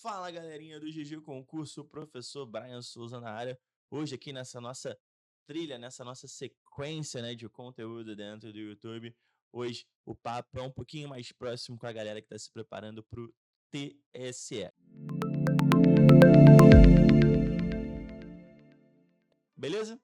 Fala galerinha do GG Concurso, professor Brian Souza na área. Hoje aqui nessa nossa trilha, nessa nossa sequência, de conteúdo dentro do YouTube. Hoje o papo é um pouquinho mais próximo com a galera que está se preparando para o TSE. Beleza?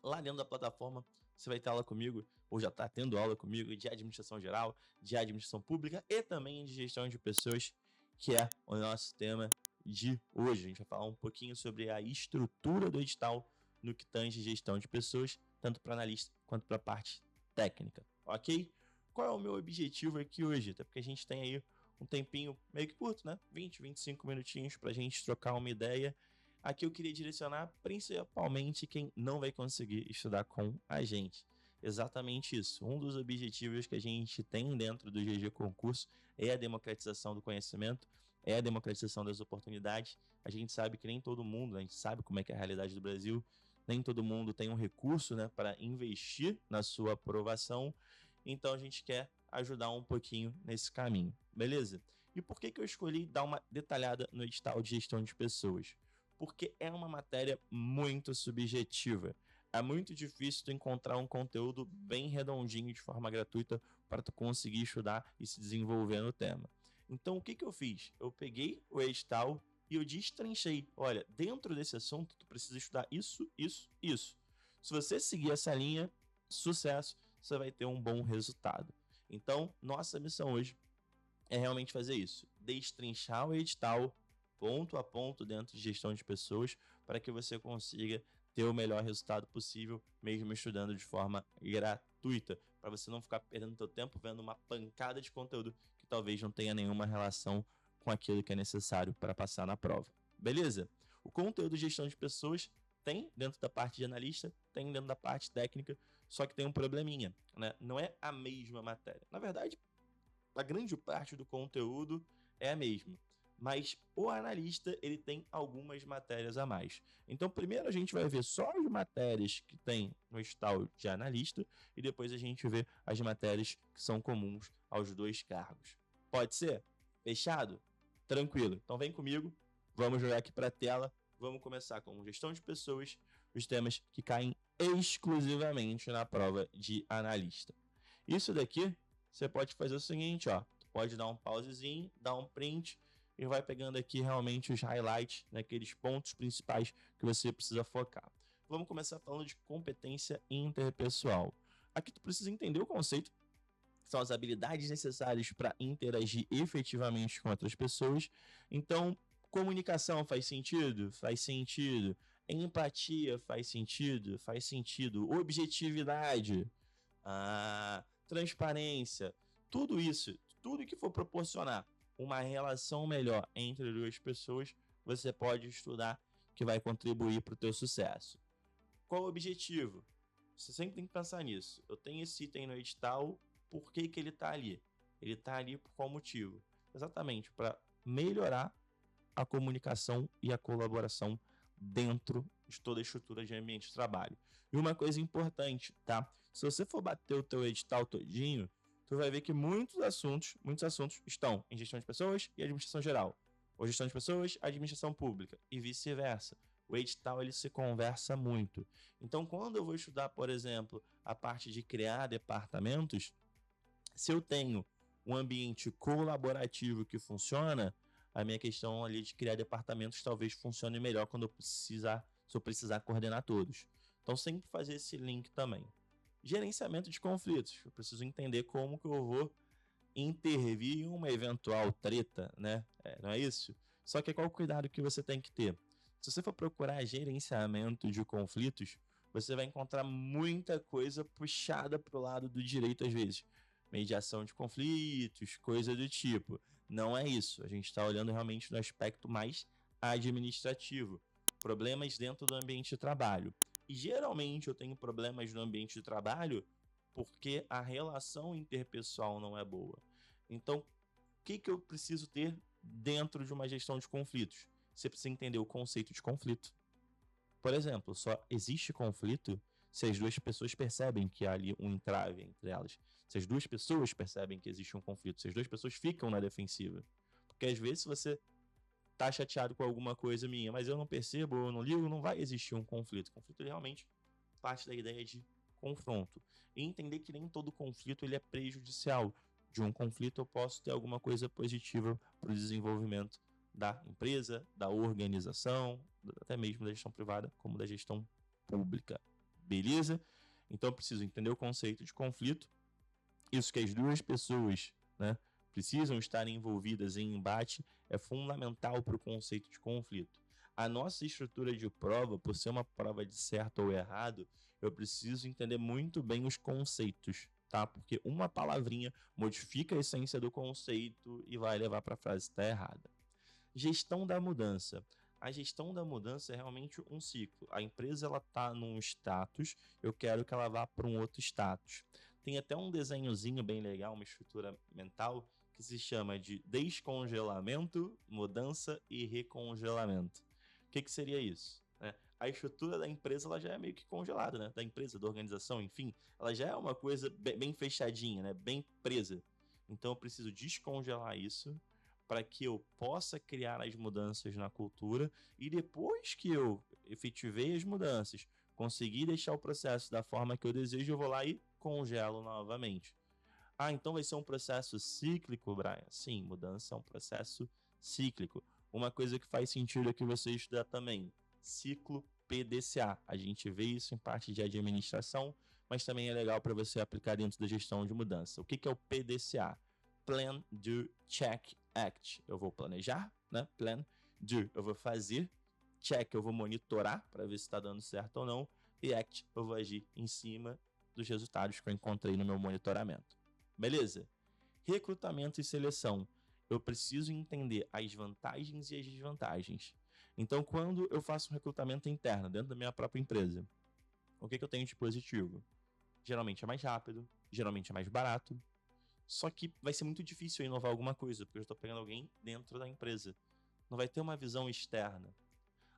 Lá dentro da plataforma você vai ter aula comigo, ou já está tendo aula comigo, de administração geral, de administração pública e também de gestão de pessoas, que é o nosso tema de hoje. A gente vai falar um pouquinho sobre a estrutura do edital no que tange gestão de pessoas, tanto para analista quanto para a parte técnica, ok? Qual é o meu objetivo aqui hoje? Até porque a gente tem aí um tempinho meio que curto, né? 20, 25 minutinhos para a gente trocar uma ideia. Aqui eu queria direcionar principalmente quem não vai conseguir estudar com a gente. Exatamente isso. Um dos objetivos que a gente tem dentro do GG Concurso é a democratização do conhecimento, é a democratização das oportunidades. A gente sabe que nem todo mundo, a gente sabe como é que é a realidade do Brasil, nem todo mundo tem um recurso, para investir na sua aprovação. Então a gente quer ajudar um pouquinho nesse caminho, beleza? E por que eu escolhi dar uma detalhada no edital de gestão de pessoas? Porque é uma matéria muito subjetiva. É muito difícil tu encontrar um conteúdo bem redondinho de forma gratuita para tu conseguir estudar e se desenvolver no tema. Então, o que eu fiz? Eu peguei o edital e eu destrinchei. Olha, dentro desse assunto, tu precisa estudar isso, isso, isso. Se você seguir essa linha, sucesso, você vai ter um bom resultado. Então, nossa missão hoje é realmente fazer isso. Destrinchar o edital ponto a ponto dentro de gestão de pessoas para que você consiga ter o melhor resultado possível, mesmo estudando de forma gratuita, para você não ficar perdendo seu tempo vendo uma pancada de conteúdo que talvez não tenha nenhuma relação com aquilo que é necessário para passar na prova. Beleza? O conteúdo de gestão de pessoas tem dentro da parte de analista, tem dentro da parte técnica, só que tem um probleminha, né? Não é a mesma matéria. Na verdade, a grande parte do conteúdo é a mesma, mas o analista ele tem algumas matérias a mais. Então, primeiro a gente vai ver só as matérias que tem no edital de analista e depois a gente vê as matérias que são comuns aos dois cargos. Pode ser? Fechado? Tranquilo. Então vem comigo, vamos jogar aqui para a tela, vamos começar com gestão de pessoas, os temas que caem exclusivamente na prova de analista. Isso daqui você pode fazer o seguinte, ó, pode dar um pausezinho, dar um print e vai pegando aqui realmente os highlights, aqueles pontos principais que você precisa focar. Vamos começar falando de competência interpessoal. Aqui tu precisa entender o conceito, que são as habilidades necessárias para interagir efetivamente com outras pessoas. Então, comunicação faz sentido? Faz sentido. Empatia faz sentido? Faz sentido. Objetividade, transparência, tudo isso, tudo que for proporcionar uma relação melhor entre duas pessoas, você pode estudar, que vai contribuir para o teu sucesso. Qual o objetivo? Você sempre tem que pensar nisso. Eu tenho esse item no edital, por que ele está ali? Ele está ali por qual motivo? Exatamente para melhorar a comunicação e a colaboração dentro de toda a estrutura de ambiente de trabalho. E uma coisa importante, tá? Se você for bater o teu edital todinho, tu vai ver que muitos assuntos estão em gestão de pessoas e administração geral, ou gestão de pessoas, administração pública e vice-versa. O edital ele se conversa muito. Então, quando eu vou estudar, por exemplo, a parte de criar departamentos, se eu tenho um ambiente colaborativo que funciona, a minha questão ali de criar departamentos talvez funcione melhor se eu precisar coordenar todos. Então, sempre fazer esse link também. Gerenciamento de conflitos. Eu preciso entender como que eu vou intervir em uma eventual treta, né? Não é isso? Só que qual o cuidado que você tem que ter? Se você for procurar gerenciamento de conflitos, você vai encontrar muita coisa puxada para o lado do direito às vezes. Mediação de conflitos, coisa do tipo. Não é isso. A gente está olhando realmente no aspecto mais administrativo. Problemas dentro do ambiente de trabalho. E geralmente eu tenho problemas no ambiente de trabalho porque a relação interpessoal não é boa. Então, o que eu preciso ter dentro de uma gestão de conflitos? Você precisa entender o conceito de conflito. Por exemplo, só existe conflito se as duas pessoas percebem que há ali um entrave entre elas. Se as duas pessoas percebem que existe um conflito, se as duas pessoas ficam na defensiva. Porque às vezes, se você tá chateado com alguma coisa minha, mas eu não percebo, eu não ligo, não vai existir um conflito. O conflito realmente parte da ideia de confronto. E entender que nem todo conflito ele é prejudicial. De um conflito eu posso ter alguma coisa positiva para o desenvolvimento da empresa, da organização, até mesmo da gestão privada, como da gestão pública. Beleza? Então eu preciso entender o conceito de conflito. Isso que as duas pessoas, né, precisam estar envolvidas em embate é fundamental para o conceito de conflito. A nossa estrutura de prova, por ser uma prova de certo ou errado, eu preciso entender muito bem os conceitos, tá? Porque uma palavrinha modifica a essência do conceito e vai levar para a frase estar errada. Gestão da mudança. A gestão da mudança é realmente um ciclo. A empresa ela está num status, eu quero que ela vá para um outro status. Tem até um desenhozinho bem legal, uma estrutura mental, que se chama de descongelamento, mudança e recongelamento. O que seria isso? A estrutura da empresa ela já é meio que congelada, né? Da empresa, da organização, enfim, ela já é uma coisa bem fechadinha, né? Bem presa. Então eu preciso descongelar isso para que eu possa criar as mudanças na cultura e depois que eu efetivei as mudanças, conseguir deixar o processo da forma que eu desejo, eu vou lá e congelo novamente. Ah, então vai ser um processo cíclico, Brian? Sim, mudança é um processo cíclico. Uma coisa que faz sentido é que você estudar também, ciclo PDCA. A gente vê isso em parte de administração, mas também é legal para você aplicar dentro da gestão de mudança. O que é o PDCA? Plan, Do, Check, Act. Eu vou planejar, né? Plan, Do, eu vou fazer. Check, eu vou monitorar para ver se está dando certo ou não. E Act, eu vou agir em cima dos resultados que eu encontrei no meu monitoramento. Beleza? Recrutamento e seleção. Eu preciso entender as vantagens e as desvantagens. Então, quando eu faço um recrutamento interno dentro da minha própria empresa, o que eu tenho de positivo? Geralmente é mais rápido, geralmente é mais barato, só que vai ser muito difícil eu inovar alguma coisa, porque eu estou pegando alguém dentro da empresa. Não vai ter uma visão externa.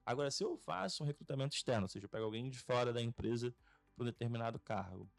Agora, se eu faço um recrutamento externo, ou seja, eu pego alguém de fora da empresa para um determinado cargo,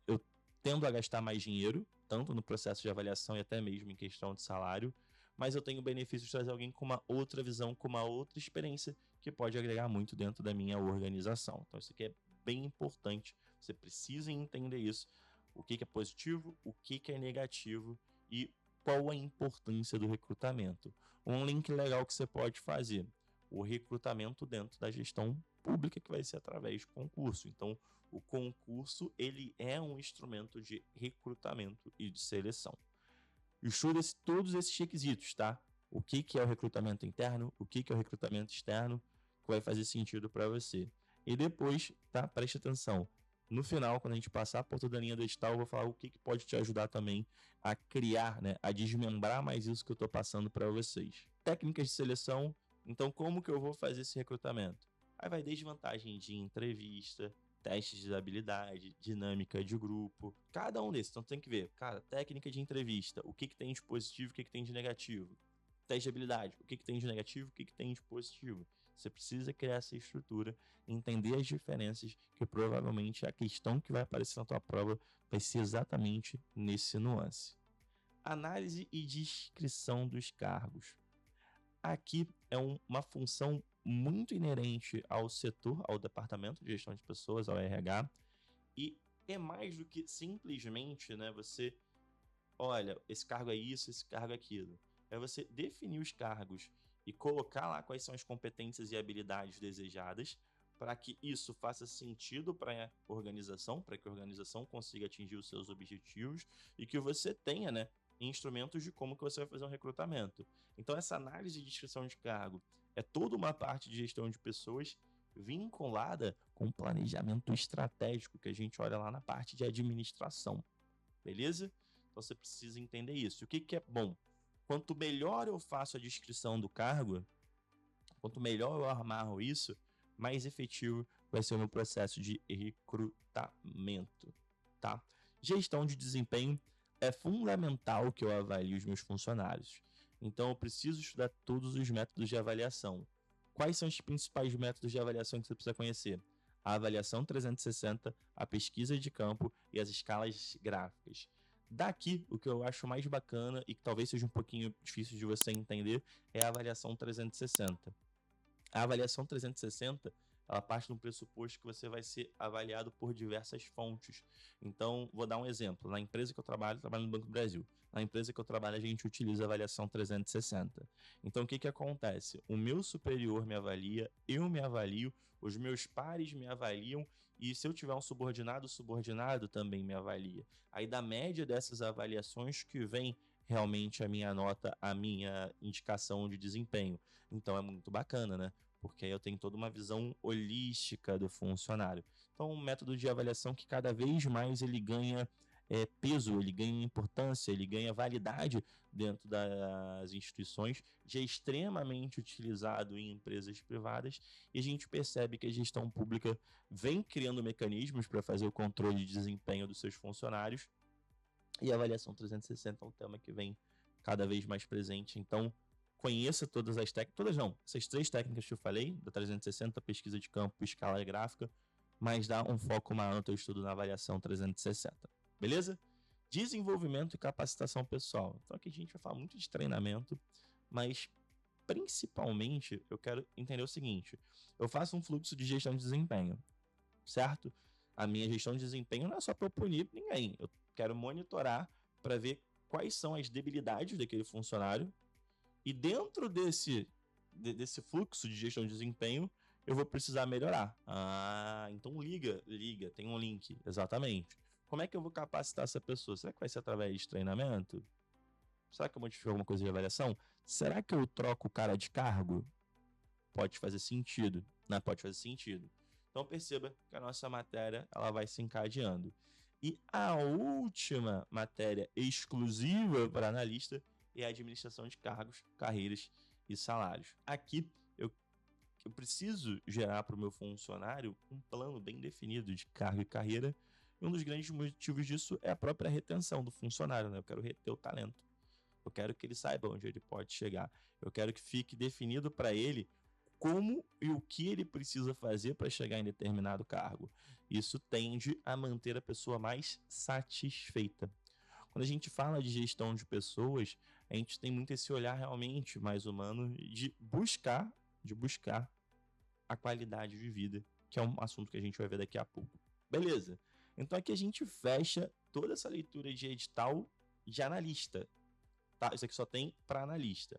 eu tendo a gastar mais dinheiro, tanto no processo de avaliação e até mesmo em questão de salário, mas eu tenho o benefício de trazer alguém com uma outra visão, com uma outra experiência, que pode agregar muito dentro da minha organização. Então isso aqui é bem importante, você precisa entender isso, o que é positivo, o que é negativo e qual a importância do recrutamento. Um link legal que você pode fazer, o recrutamento dentro da gestão pública, que vai ser através de concurso. Então, o concurso ele é um instrumento de recrutamento e de seleção. Estuda todos esses requisitos, tá? O que é o recrutamento interno, o que é o recrutamento externo, que vai fazer sentido para você. E depois, tá? Preste atenção. No final, quando a gente passar por toda a linha do edital, eu vou falar o que pode te ajudar também a criar, né? A desmembrar mais isso que eu estou passando para vocês. Técnicas de seleção. Então, como que eu vou fazer esse recrutamento? Aí vai desde vantagem de entrevista, testes de habilidade, dinâmica de grupo, cada um desses. Então tem que ver, cara, técnica de entrevista, o que tem de positivo, o que tem de negativo. Teste de habilidade, o que tem de negativo, o que tem de positivo. Você precisa criar essa estrutura, entender as diferenças, que provavelmente a questão que vai aparecer na tua prova vai ser exatamente nesse nuance. Análise e descrição dos cargos. Aqui é uma função muito inerente ao setor, ao departamento de gestão de pessoas, ao RH, e é mais do que simplesmente, né, você, olha, esse cargo é isso, esse cargo é aquilo. É você definir os cargos e colocar lá quais são as competências e habilidades desejadas para que isso faça sentido para a organização, para que a organização consiga atingir os seus objetivos e que você tenha, né, instrumentos de como que você vai fazer um recrutamento. Então essa análise de descrição de cargo é toda uma parte de gestão de pessoas vinculada com o planejamento estratégico que a gente olha lá na parte de administração, beleza? Então você precisa entender isso. O que é bom? Quanto melhor eu faço a descrição do cargo, quanto melhor eu amarro isso, mais efetivo vai ser o meu processo de recrutamento, tá? Gestão de desempenho é fundamental que eu avalie os meus funcionários. Então eu preciso estudar todos os métodos de avaliação. Quais são os principais métodos de avaliação que você precisa conhecer? A avaliação 360, a pesquisa de campo e as escalas gráficas. Daqui, o que eu acho mais bacana e que talvez seja um pouquinho difícil de você entender é a avaliação 360. A avaliação 360, ela parte do pressuposto que você vai ser avaliado por diversas fontes. Então, vou dar um exemplo. Na empresa que eu trabalho no Banco do Brasil. Na empresa que eu trabalho, a gente utiliza a avaliação 360. Então, o que acontece? O meu superior me avalia, eu me avalio, os meus pares me avaliam, e se eu tiver um subordinado, o subordinado também me avalia. Aí, da média dessas avaliações que vem realmente a minha nota, a minha indicação de desempenho. Então é muito bacana, né? Porque aí eu tenho toda uma visão holística do funcionário. Então, um método de avaliação que cada vez mais ele ganha peso, ele ganha importância, ele ganha validade dentro das instituições, já é extremamente utilizado em empresas privadas, e a gente percebe que a gestão pública vem criando mecanismos para fazer o controle de desempenho dos seus funcionários, e a avaliação 360 é um tema que vem cada vez mais presente. Então, conheça todas as técnicas, todas não, essas 3 técnicas que eu falei, da 360, pesquisa de campo, escala gráfica, mas dá um foco maior no teu estudo na avaliação 360. Beleza? Desenvolvimento e capacitação pessoal. Então aqui a gente vai falar muito de treinamento, mas principalmente eu quero entender o seguinte: eu faço um fluxo de gestão de desempenho, certo? A minha gestão de desempenho não é só para eu punir ninguém, eu quero monitorar para ver quais são as debilidades daquele funcionário, e dentro desse fluxo de gestão de desempenho eu vou precisar melhorar. Então liga, tem um link, exatamente. Como é que eu vou capacitar essa pessoa? Será que vai ser através de treinamento? Será que eu modifico alguma coisa de avaliação? Será que eu troco o cara de cargo? Pode fazer sentido, né? Pode fazer sentido. Então perceba que a nossa matéria ela vai se encadeando. E a última matéria exclusiva para analista é a administração de cargos, carreiras e salários. Aqui eu preciso gerar para o meu funcionário um plano bem definido de cargo e carreira. E um dos grandes motivos disso é a própria retenção do funcionário, né? Eu quero reter o talento. Eu quero que ele saiba onde ele pode chegar. Eu quero que fique definido para ele como e o que ele precisa fazer para chegar em determinado cargo. Isso tende a manter a pessoa mais satisfeita. Quando a gente fala de gestão de pessoas, a gente tem muito esse olhar realmente mais humano de buscar a qualidade de vida, que é um assunto que a gente vai ver daqui a pouco. Beleza? Então aqui a gente fecha toda essa leitura de edital de analista. Tá? Isso aqui só tem para analista.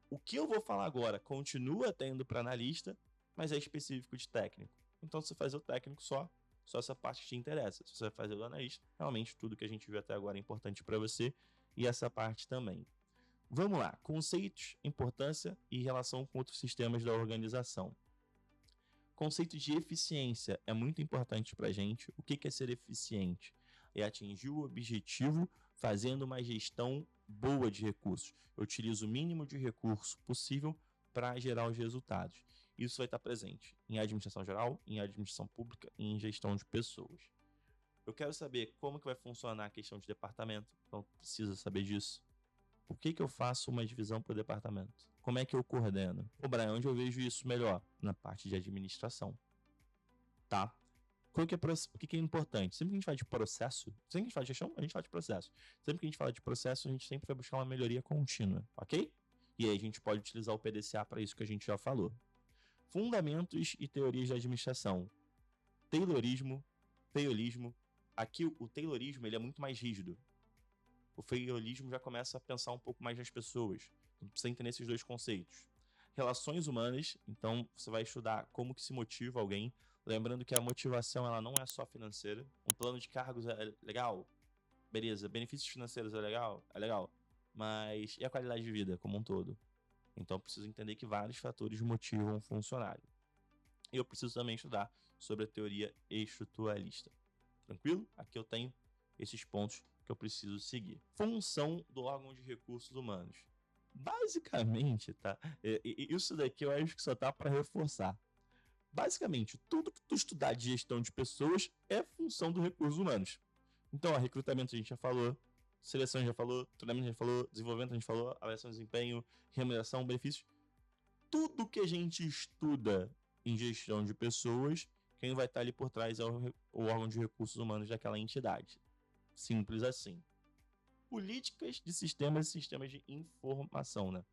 O que eu vou falar agora continua tendo para analista, mas é específico de técnico. Então, se você fazer o técnico só essa parte que te interessa. Se você vai fazer o analista, realmente tudo que a gente viu até agora é importante para você, e essa parte também. Vamos lá, conceitos, importância e relação com outros sistemas da organização. Conceito de eficiência é muito importante para a gente. O que é ser eficiente? É atingir o objetivo fazendo uma gestão boa de recursos. Eu utilizo o mínimo de recurso possível para gerar os resultados. Isso vai estar presente em administração geral, em administração pública e em gestão de pessoas. Eu quero saber como que vai funcionar a questão de departamento, então precisa saber disso. Por que eu faço uma divisão por departamento? Como é que eu coordeno? Ô, Brian, onde eu vejo isso melhor? Na parte de administração. Tá? O que é importante? Sempre que a gente fala de processo, sempre que a gente fala de gestão, a gente fala de processo. Sempre que a gente fala de processo, a gente sempre vai buscar uma melhoria contínua, ok? E aí a gente pode utilizar o PDCA para isso que a gente já falou. Fundamentos e teorias da administração. Taylorismo, Tayolismo. Aqui o Taylorismo ele é muito mais rígido. O Tayolismo já começa a pensar um pouco mais nas pessoas. Então precisa entender esses 2 conceitos. Relações humanas, então você vai estudar como que se motiva alguém. Lembrando que a motivação ela não é só financeira. Um plano de cargos é legal, beleza. Benefícios financeiros é legal. Mas e a qualidade de vida como um todo? Então eu preciso entender que vários fatores motivam um funcionário. E eu preciso também estudar sobre a teoria estruturalista. Tranquilo? Aqui eu tenho esses pontos que eu preciso seguir. Função do órgão de recursos humanos. Basicamente, tá? Isso daqui eu acho que só tá para reforçar. Basicamente, tudo que tu estudar de gestão de pessoas é função dos recursos humanos. Então, recrutamento a gente já falou, seleção a gente já falou, treinamento a gente já falou, desenvolvimento a gente falou, avaliação de desempenho, remuneração, benefícios. Tudo que a gente estuda em gestão de pessoas, quem vai estar ali por trás é o órgão de recursos humanos daquela entidade. Simples assim. políticas de sistemas e sistemas de informação, né?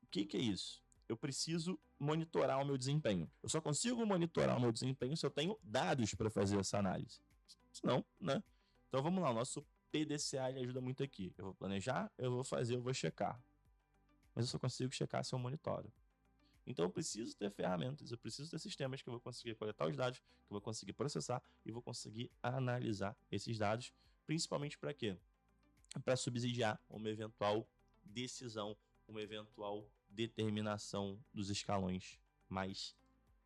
O que é isso? Eu preciso monitorar o meu desempenho. Eu só consigo monitorar o meu desempenho se eu tenho dados para fazer essa análise. Senão, né? Então vamos lá, o nosso PDCA ele ajuda muito aqui. Eu vou planejar, eu vou fazer, eu vou checar. Mas eu só consigo checar se eu monitoro. Então eu preciso ter ferramentas, eu preciso ter sistemas que eu vou conseguir coletar os dados, que eu vou conseguir processar e vou conseguir analisar esses dados, principalmente para quê? Para subsidiar uma eventual decisão, uma eventual determinação dos escalões mais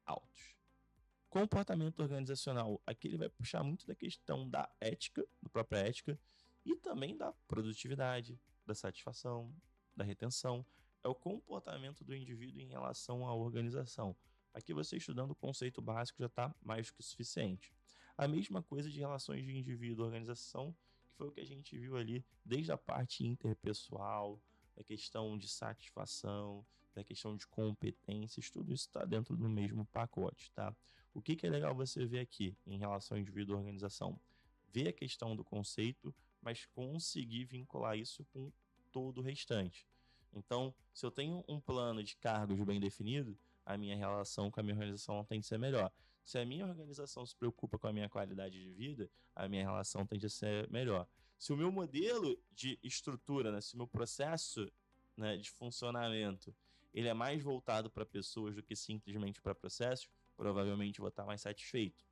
altos. Comportamento organizacional, aqui ele vai puxar muito da questão da ética, da própria ética, e também da produtividade, da satisfação, da retenção. É o comportamento do indivíduo em relação à organização. Aqui você estudando o conceito básico já está mais do que suficiente. A mesma coisa de relações de indivíduo e organização, que foi o que a gente viu ali desde a parte interpessoal, da questão de satisfação, da questão de competências, tudo isso está dentro do mesmo pacote, tá? O que é legal você ver aqui em relação ao indivíduo e organização? Ver a questão do conceito, mas conseguir vincular isso com todo o restante. Então, se eu tenho um plano de cargos bem definido, a minha relação com a minha organização tende a ser melhor. Se a minha organização se preocupa com a minha qualidade de vida, a minha relação tende a ser melhor. Se o meu modelo de estrutura, né, se o meu processo, né, de funcionamento, ele é mais voltado para pessoas do que simplesmente para processos, provavelmente vou estar mais satisfeito.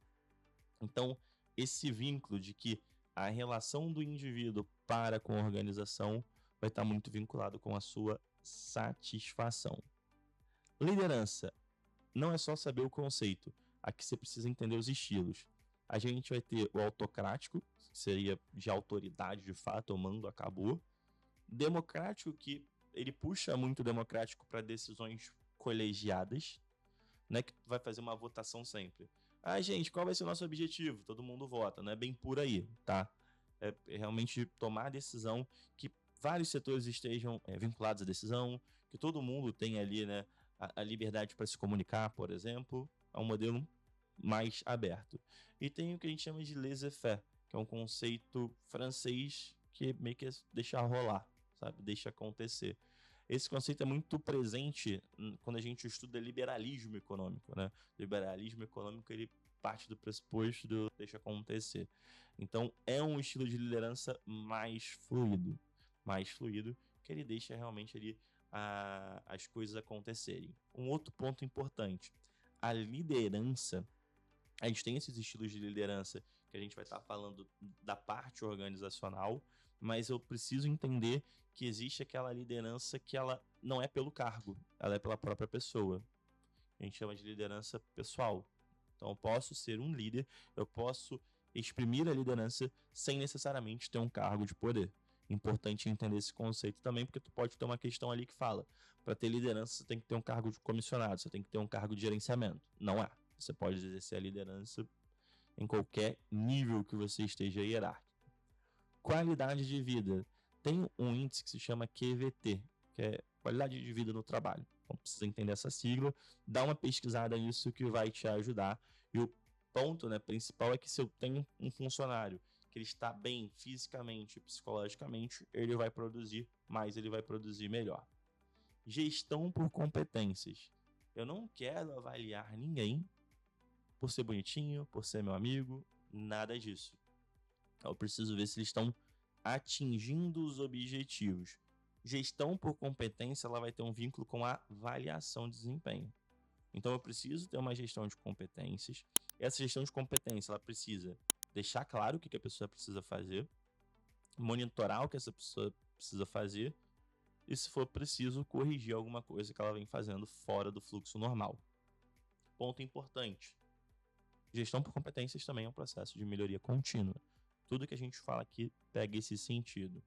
Então, esse vínculo de que a relação do indivíduo para com a organização vai estar muito vinculado com a sua satisfação. Liderança não é só saber o conceito, aqui você precisa entender os estilos. A gente vai ter o autocrático, que seria de autoridade de fato, o mando acabou. Democrático, que ele puxa muito democrático para decisões colegiadas, né, que vai fazer uma votação sempre. Ah, gente, qual vai ser o nosso objetivo? Todo mundo vota, não é bem por aí, tá? É realmente tomar a decisão que vários setores estejam vinculados à decisão, que todo mundo tenha ali, né, a liberdade para se comunicar, por exemplo, é um modelo mais aberto. E tem o que a gente chama de laissez-faire, que é um conceito francês que meio que é deixar rolar, sabe? Deixa acontecer. Esse conceito é muito presente quando a gente estuda liberalismo econômico, né? Liberalismo econômico, ele parte do pressuposto do deixa acontecer. Então, é um estilo de liderança mais fluido, que ele deixa realmente ali as coisas acontecerem. Um outro ponto importante, a liderança, a gente tem esses estilos de liderança que a gente vai estar falando da parte organizacional, mas eu preciso entender que existe aquela liderança que ela não é pelo cargo, ela é pela própria pessoa. A gente chama de liderança pessoal. Então eu posso ser um líder, eu posso exprimir a liderança sem necessariamente ter um cargo de poder. Importante entender esse conceito também, porque tu pode ter uma questão ali que fala, para ter liderança você tem que ter um cargo de comissionado, você tem que ter um cargo de gerenciamento. Não é. Você pode exercer a liderança em qualquer nível que você esteja hierárquico. Qualidade de vida. Tem um índice que se chama QVT, que é qualidade de vida no trabalho. Então precisa entender essa sigla, dá uma pesquisada nisso que vai te ajudar. E o ponto, né, principal é que se eu tenho um funcionário que ele está bem fisicamente e psicologicamente, ele vai produzir mais, ele vai produzir melhor. Gestão por competências. Eu não quero avaliar ninguém por ser bonitinho, por ser meu amigo, nada disso. Eu preciso ver se eles estão atingindo os objetivos. Gestão por competência, ela vai ter um vínculo com a avaliação de desempenho. Então eu preciso ter uma gestão de competências. Essa gestão de competência, ela precisa deixar claro o que a pessoa precisa fazer, monitorar o que essa pessoa precisa fazer e, se for preciso, corrigir alguma coisa que ela vem fazendo fora do fluxo normal. Ponto importante. Gestão por competências também é um processo de melhoria contínua. Tudo que a gente fala aqui pega esse sentido.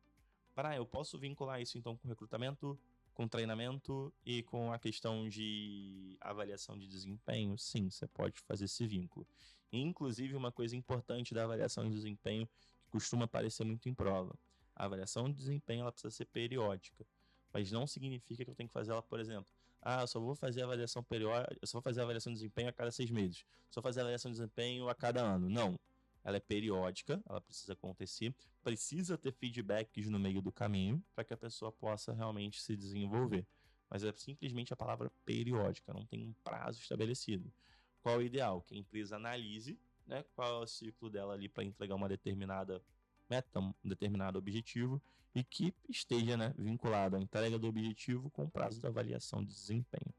Eu posso vincular isso então com recrutamento, com treinamento e com a questão de avaliação de desempenho? Sim, você pode fazer esse vínculo. Inclusive, uma coisa importante da avaliação de desempenho que costuma aparecer muito em prova. A avaliação de desempenho ela precisa ser periódica, mas não significa que eu tenho que fazer ela, por exemplo, eu só vou fazer a avaliação periódica, eu só vou fazer a avaliação de desempenho a cada 6 meses, só fazer a avaliação de desempenho a cada ano. Não. ela é periódica, ela precisa acontecer, precisa ter feedbacks no meio do caminho para que a pessoa possa realmente se desenvolver. Mas é simplesmente a palavra periódica, não tem um prazo estabelecido. Qual é o ideal? Que a empresa analise, né, qual é o ciclo dela ali para entregar uma determinada meta, um determinado objetivo, e que esteja, né, vinculado à entrega do objetivo com o prazo da avaliação de desempenho.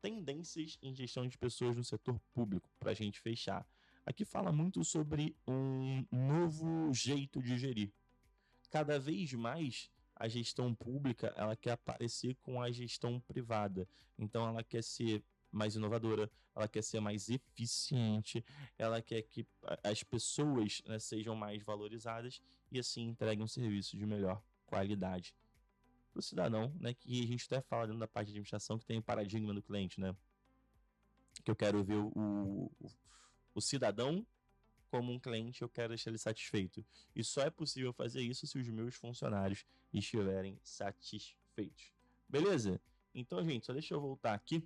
Tendências em gestão de pessoas no setor público, para a gente fechar. Aqui fala muito sobre um novo jeito de gerir. Cada vez mais a gestão pública ela quer aparecer com a gestão privada. Então ela quer ser mais inovadora, ela quer ser mais eficiente, ela quer que as pessoas, né, sejam mais valorizadas e assim entreguem um serviço de melhor qualidade para o cidadão, né? Que a gente até fala dentro da parte de administração que tem o paradigma do cliente, né? Que eu quero ver o cidadão como um cliente, eu quero deixar ele satisfeito. E só é possível fazer isso se os meus funcionários estiverem satisfeitos. Beleza? Então, gente, só deixa eu voltar aqui,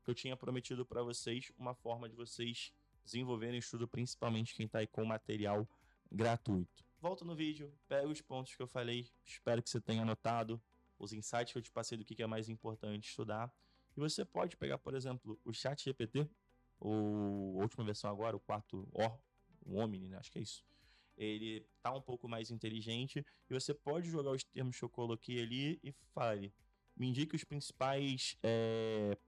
que eu tinha prometido para vocês uma forma de vocês desenvolverem estudo, principalmente quem está aí com material gratuito. Volta no vídeo, pega os pontos que eu falei, espero que você tenha anotado, os insights que eu te passei do que é mais importante estudar. E você pode pegar, por exemplo, o ChatGPT, ou a última versão agora, o 4O, o Omni, né? Acho que é isso. Ele tá um pouco mais inteligente e você pode jogar os termos que eu coloquei ali e fale, me indique os principais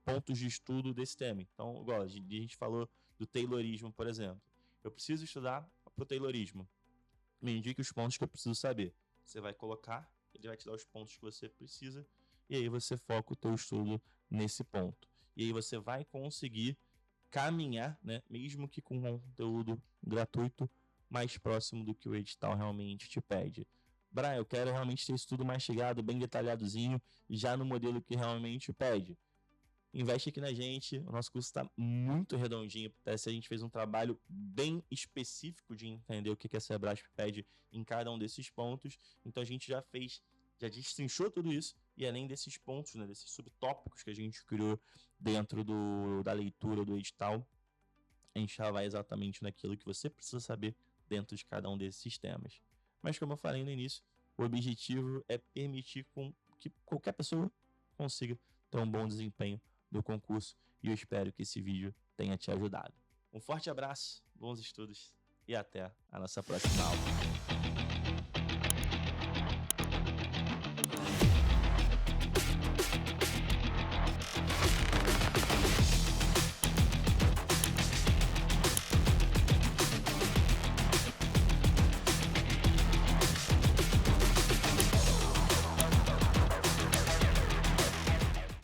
pontos de estudo desse tema. Então, igual a gente falou do Taylorismo, por exemplo. Eu preciso estudar pro Taylorismo. Me indique os pontos que eu preciso saber. Você vai colocar, ele vai te dar os pontos que você precisa e aí você foca o teu estudo nesse ponto. E aí você vai conseguir caminhar, né, mesmo que com conteúdo gratuito, mais próximo do que o edital realmente te pede. Brian, eu quero realmente ter isso tudo mastigado, bem detalhadozinho, já no modelo que realmente pede. Investe aqui na gente, o nosso curso está muito redondinho, se a gente fez um trabalho bem específico de entender o que a Sebrasp pede em cada um desses pontos, então a gente já destrinchou tudo isso, e além desses pontos, né, desses subtópicos que a gente criou dentro da leitura do edital, a gente já vai exatamente naquilo que você precisa saber dentro de cada um desses sistemas. Mas como eu falei no início, o objetivo é permitir que qualquer pessoa consiga ter um bom desempenho no concurso, e eu espero que esse vídeo tenha te ajudado. Um forte abraço, bons estudos e até a nossa próxima aula.